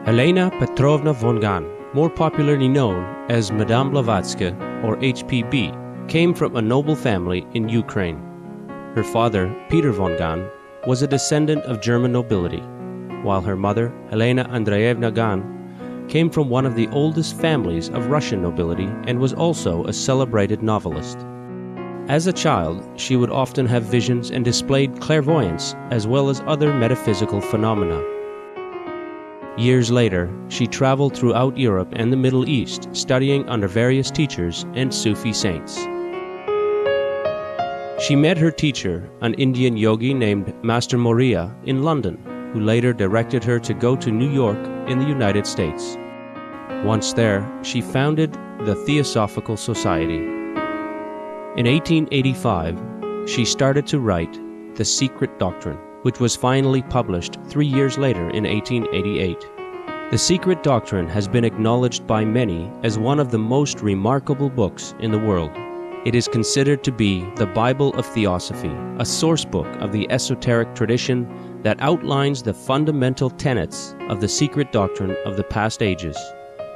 Helena Petrovna von Gahn, more popularly known as Madame Blavatsky or HPB, came from a noble family in Ukraine. Her father, Peter von Gahn, was a descendant of German nobility, while her mother, Helena Andreevna Gahn, came from one of the oldest families of Russian nobility and was also a celebrated novelist. As a child, she would often have visions and displayed clairvoyance as well as other metaphysical phenomena. Years later, she traveled throughout Europe and the Middle East, studying under various teachers and Sufi saints. She met her teacher, an Indian yogi named Master Moria, in London, who later directed her to go to New York in the United States. Once there, she founded the Theosophical Society. In 1885, she started to write The Secret Doctrine, which was finally published 3 years later in 1888. The Secret Doctrine has been acknowledged by many as one of the most remarkable books in the world. It is considered to be the Bible of Theosophy, a source book of the esoteric tradition that outlines the fundamental tenets of the secret doctrine of the past ages.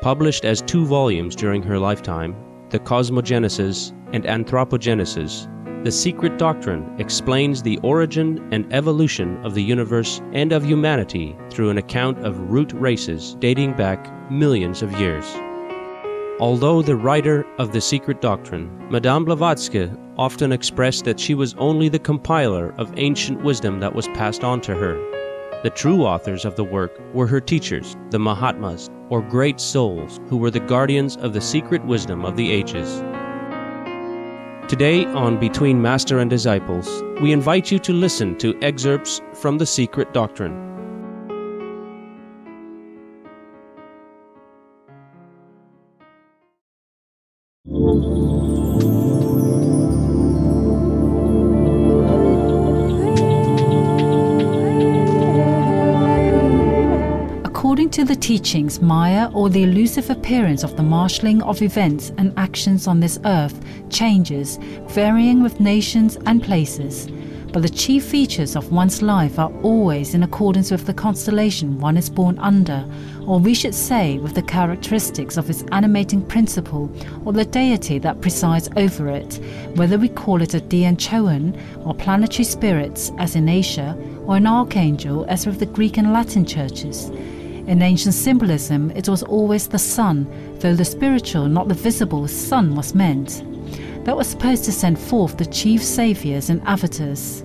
Published as 2 volumes during her lifetime, The Cosmogenesis and Anthropogenesis, The Secret Doctrine explains the origin and evolution of the universe and of humanity through an account of root races dating back millions of years. Although the writer of The Secret Doctrine, Madame Blavatsky, often expressed that she was only the compiler of ancient wisdom that was passed on to her, the true authors of the work were her teachers, the Mahatmas, or great souls, who were the guardians of the secret wisdom of the ages. Today on Between Master and Disciples, we invite you to listen to excerpts from The Secret Doctrine. According to the teachings, Maya, or the elusive appearance of the marshalling of events and actions on this earth, changes, varying with nations and places. But the chief features of one's life are always in accordance with the constellation one is born under, or we should say with the characteristics of its animating principle or the deity that presides over it, whether we call it a Dian Choan or planetary spirits as in Asia, or an archangel as with the Greek and Latin churches. In ancient symbolism, it was always the sun, though the spiritual, not the visible, sun was meant. That was supposed to send forth the chief saviors and avatars.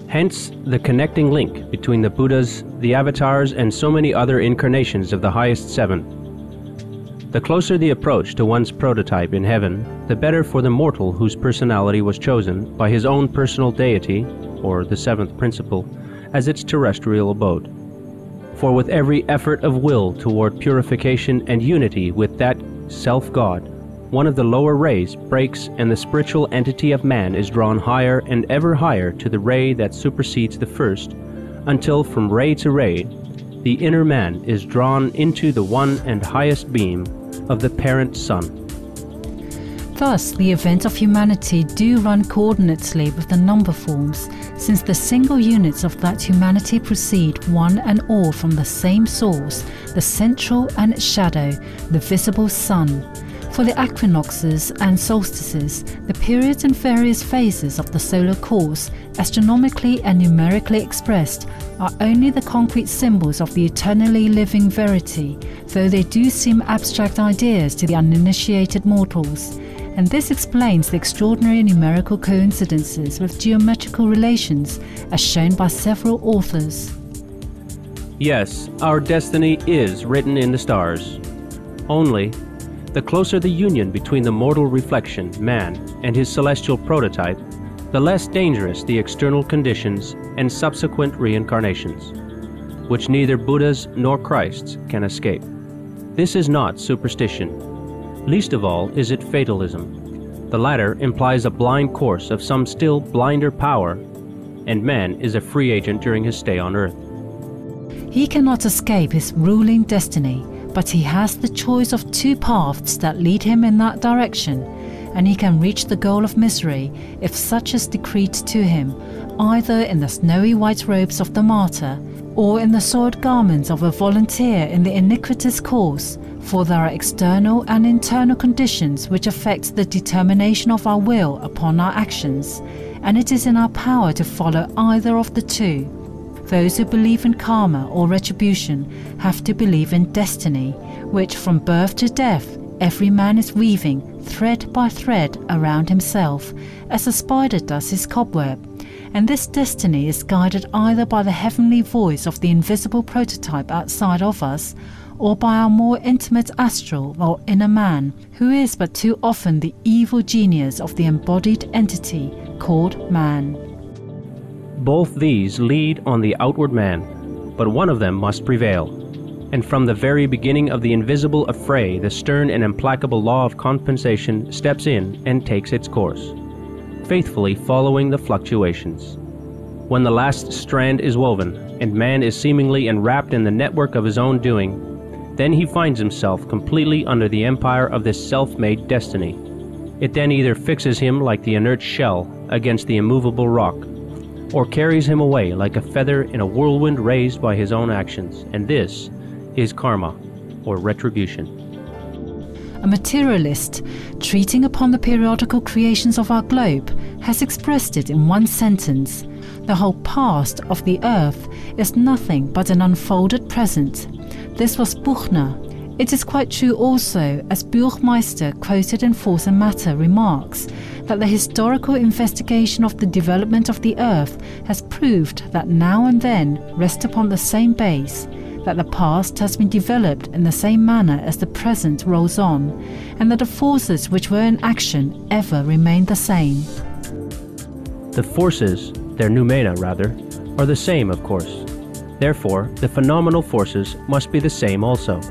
Hence, the connecting link between the Buddhas, the avatars, and so many other incarnations of the highest 7. The closer the approach to one's prototype in heaven, the better for the mortal whose personality was chosen by his own personal deity, or the 7th principle, as its terrestrial abode. For with every effort of will toward purification and unity with that self-God, one of the lower rays breaks and the spiritual entity of man is drawn higher and ever higher to the ray that supersedes the first, until from ray to ray, the inner man is drawn into the one and highest beam of the parent sun. Thus, the events of humanity do run coordinately with the number forms, since the single units of that humanity proceed one and all from the same source, the central and its shadow, the visible sun. For the equinoxes and solstices, the periods and various phases of the solar course, astronomically and numerically expressed, are only the concrete symbols of the eternally living verity, though they do seem abstract ideas to the uninitiated mortals. And this explains the extraordinary numerical coincidences with geometrical relations, as shown by several authors. Yes, our destiny is written in the stars. Only, the closer the union between the mortal reflection, man, and his celestial prototype, the less dangerous the external conditions and subsequent reincarnations, which neither Buddhas nor Christs can escape. This is not superstition. Least of all is it fatalism. The latter implies a blind course of some still blinder power, and man is a free agent during his stay on earth. He cannot escape his ruling destiny, but he has the choice of 2 paths that lead him in that direction, and he can reach the goal of misery, if such is decreed to him, either in the snowy white robes of the martyr, or in the soiled garments of a volunteer in the iniquitous cause, for there are external and internal conditions which affect the determination of our will upon our actions, and it is in our power to follow either of the two. Those who believe in karma or retribution have to believe in destiny, which from birth to death every man is weaving thread by thread around himself, as a spider does his cobweb, and this destiny is guided either by the heavenly voice of the invisible prototype outside of us, or by our more intimate astral or inner man, who is but too often the evil genius of the embodied entity called man. Both these lead on the outward man, but one of them must prevail. And from the very beginning of the invisible affray, the stern and implacable law of compensation steps in and takes its course, faithfully following the fluctuations. When the last strand is woven, and man is seemingly enwrapped in the network of his own doing, then he finds himself completely under the empire of this self-made destiny. It then either fixes him like the inert shell against the immovable rock, or carries him away like a feather in a whirlwind raised by his own actions, and this is karma, or retribution. A materialist, treating upon the periodical creations of our globe, has expressed it in one sentence: the whole past of the earth is nothing but an unfolded present. This was Buchner. It is quite true also, as Buchmeister, quoted in Force and Matter, remarks, that the historical investigation of the development of the earth has proved that now and then rest upon the same base, that the past has been developed in the same manner as the present rolls on, and that the forces which were in action ever remain the same. The forces, their noumena rather, are the same, of course. Therefore, the phenomenal forces must be the same also.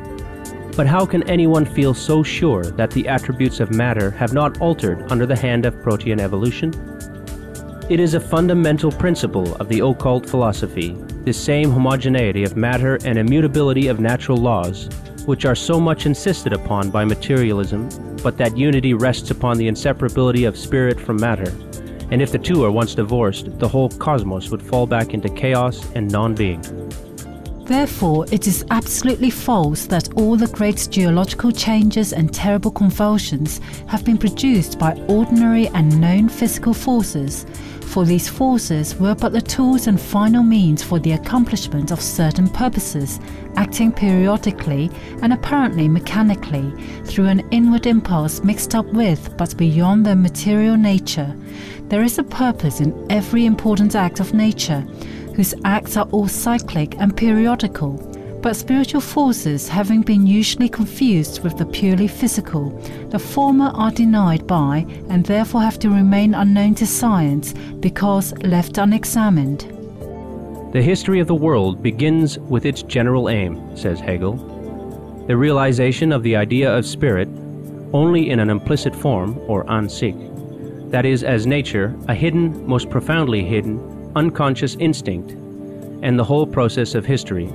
But how can anyone feel so sure that the attributes of matter have not altered under the hand of protean evolution? It is a fundamental principle of the occult philosophy, this same homogeneity of matter and immutability of natural laws, which are so much insisted upon by materialism, but that unity rests upon the inseparability of spirit from matter, and if the two are once divorced, the whole cosmos would fall back into chaos and non-being. Therefore, it is absolutely false that all the great geological changes and terrible convulsions have been produced by ordinary and known physical forces, for these forces were but the tools and final means for the accomplishment of certain purposes, acting periodically and apparently mechanically, through an inward impulse mixed up with but beyond their material nature. There is a purpose in every important act of nature, whose acts are all cyclic and periodical, but spiritual forces having been usually confused with the purely physical, the former are denied by and therefore have to remain unknown to science because left unexamined. The history of the world begins with its general aim, says Hegel, the realization of the idea of spirit only in an implicit form, or an sich, that is, as nature, a hidden, most profoundly hidden, unconscious instinct, and the whole process of history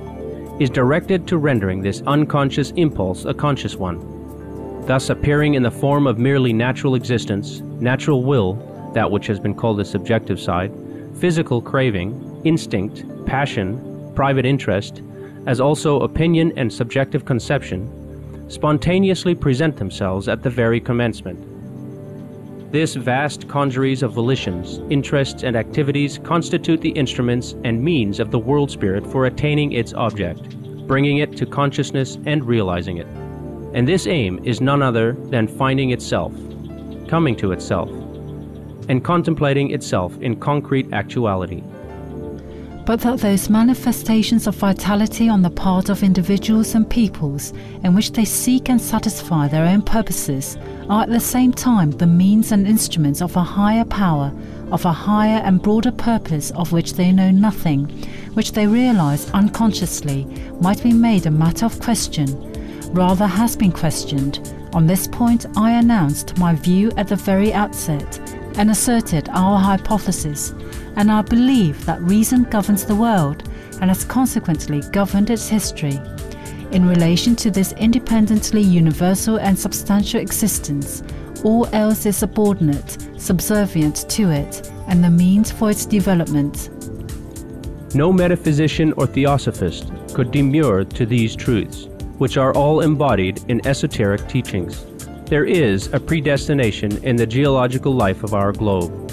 is directed to rendering this unconscious impulse a conscious one, thus appearing in the form of merely natural existence, natural will, that which has been called the subjective side, physical craving, instinct, passion, private interest, as also opinion and subjective conception, spontaneously present themselves at the very commencement. This vast congeries of volitions, interests, and activities constitute the instruments and means of the world spirit for attaining its object, bringing it to consciousness and realizing it. And this aim is none other than finding itself, coming to itself, and contemplating itself in concrete actuality. But that those manifestations of vitality on the part of individuals and peoples, in which they seek and satisfy their own purposes, are at the same time the means and instruments of a higher power, of a higher and broader purpose of which they know nothing, which they realize unconsciously, might be made a matter of question, rather has been questioned. On this point I announced my view at the very outset, and asserted our hypothesis, and our belief that reason governs the world, and has consequently governed its history. In relation to this independently universal and substantial existence, all else is subordinate, subservient to it, and the means for its development. No metaphysician or theosophist could demur to these truths, which are all embodied in esoteric teachings. There is a predestination in the geological life of our globe,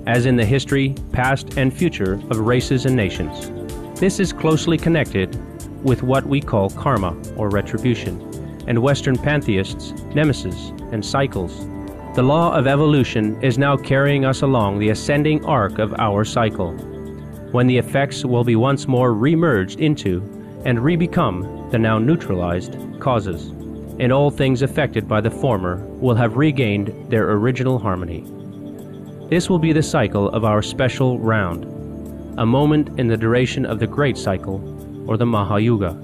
as in the history, past and future of races and nations. This is closely connected with what we call karma or retribution, and Western pantheists, nemesis and cycles. The law of evolution is now carrying us along the ascending arc of our cycle, when the effects will be once more re-merged into and re-become the now neutralized causes, and all things affected by the former will have regained their original harmony. This will be the cycle of our special round, a moment in the duration of the Great Cycle, or the Mahayuga.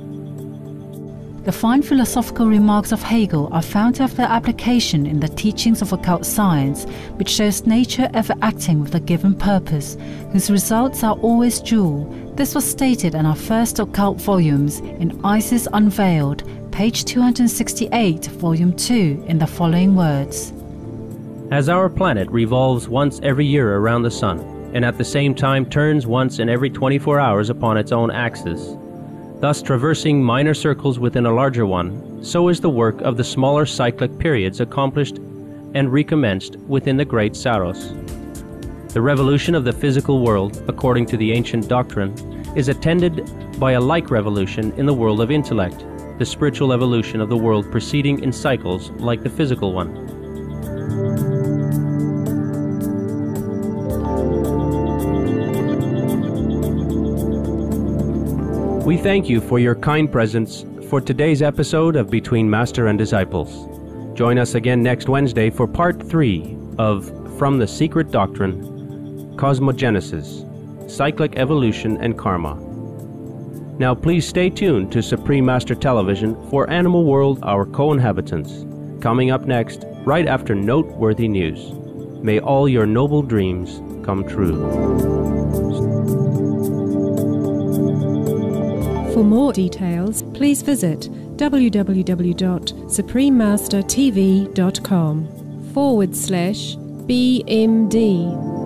The fine philosophical remarks of Hegel are found to have their application in the teachings of occult science, which shows nature ever acting with a given purpose, whose results are always dual. This was stated in our first occult volumes in Isis Unveiled, page 268, volume 2, in the following words. As our planet revolves once every year around the sun, and at the same time turns once in every 24 hours upon its own axis, thus traversing minor circles within a larger one, so is the work of the smaller cyclic periods accomplished and recommenced within the great Saros. The revolution of the physical world, according to the ancient doctrine, is attended by a like revolution in the world of intellect, the spiritual evolution of the world proceeding in cycles like the physical one. We thank you for your kind presence for today's episode of Between Master and Disciples. Join us again next Wednesday for Part 3 of From the Secret Doctrine, Cosmogenesis, Cyclic Evolution and Karma. Now please stay tuned to Supreme Master Television for Animal World, Our Co-Inhabitants, coming up next, right after noteworthy news. May all your noble dreams come true. For more details, please visit www.suprememastertv.com/BMD.